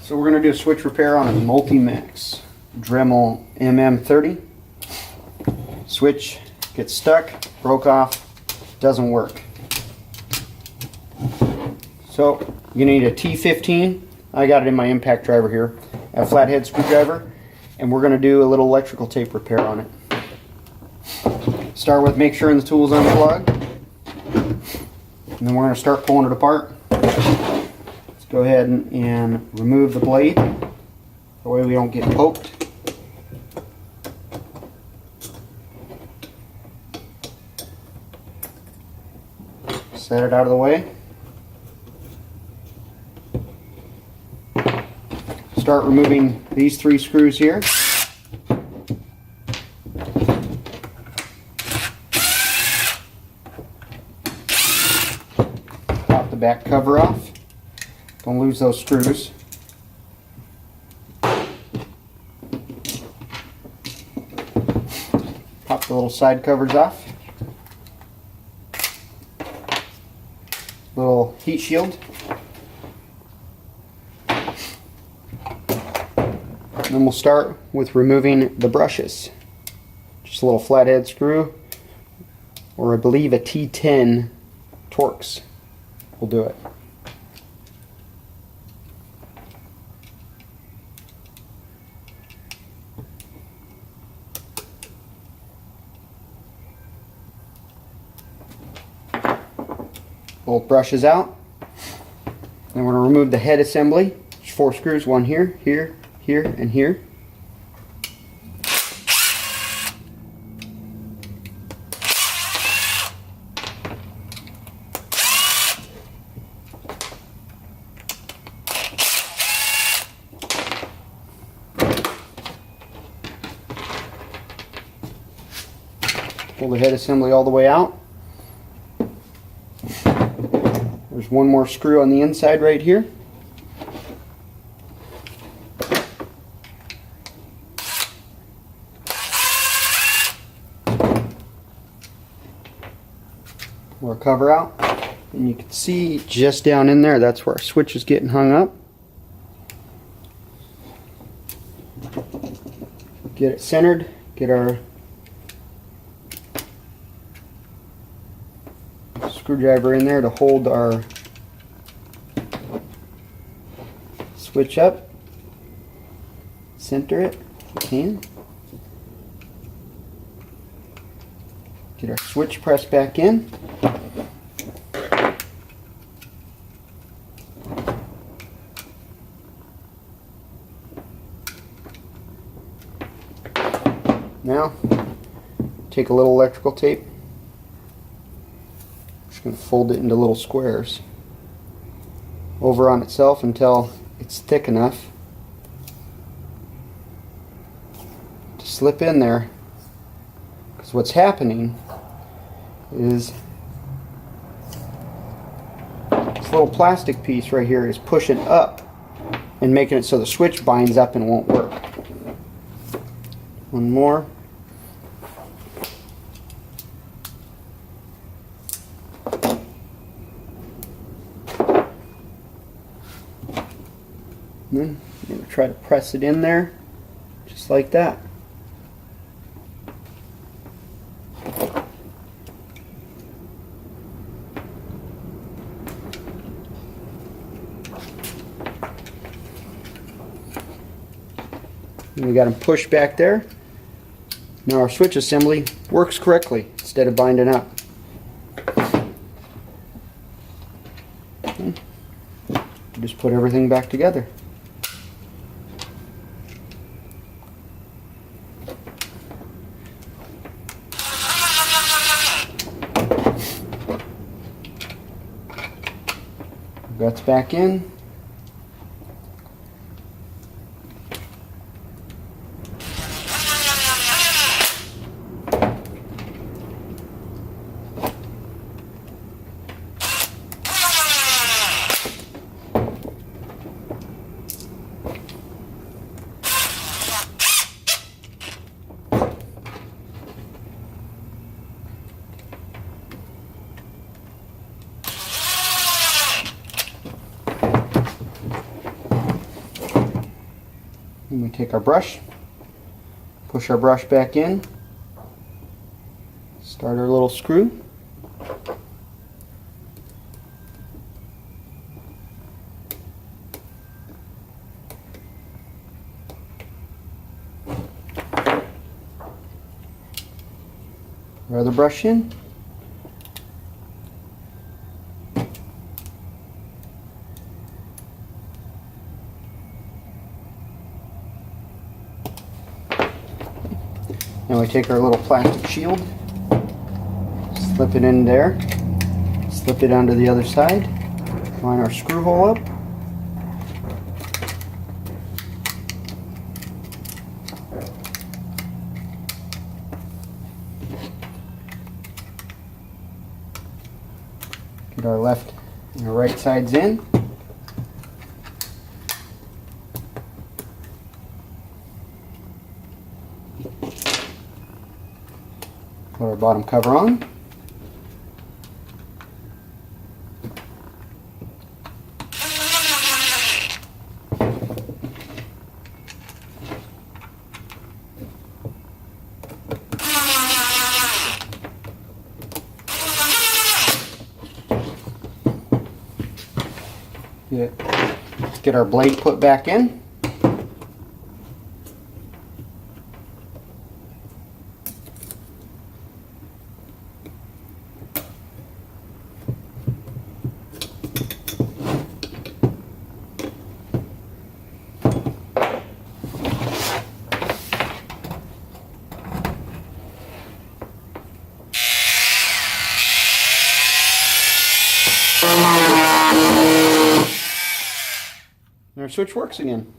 So we're going to do a switch repair on a multi-mix Dremel MM30. Switch gets stuck, broke off, doesn't work. So you're going to need a T15. I got it in my impact driver here. A flathead screwdriver, and we're going to do a little electrical tape repair on it. Start with make sure the tool's unplugged, and then we're going to start pulling it apart. Let's go ahead and remove the blade, that way we don't get poked. Set it out of the way. Start removing these 3 screws here. Pop the back cover off. Don't lose those screws. Pop the little side covers off. Little heat shield. Then we'll start with removing the brushes. Just a little flathead screw, or I believe a T10 Torx will do it. Both brushes out. Then we're going to remove the head assembly. There's 4 screws, one here, here, here, and here. Pull the head assembly all the way out. There's one more screw on the inside right here. Pull our cover out, and you can see just down in there, that's where our switch is getting hung up. Get it centered, get our screwdriver in there to hold our switch up. Center it if you can. Get our switch pressed back in. Now, take a little electrical tape. Just going to fold it into little squares over on itself until it's thick enough to slip in there. Because what's happening is this little plastic piece right here is pushing up and making it so the switch binds up and won't work. One more. And then I'm going to try to press it in there just like that. And we got them pushed back there. Now our switch assembly works correctly instead of binding up. Just put everything back together. Guts back in. And we take our brush, push our brush back in, start our little screw. Our other brush in. Now we take our little plastic shield, slip it in there, slip it onto the other side, line our screw hole up. Get our left and our right sides in. Put our bottom cover on. Get our blade put back in. And our switch works again.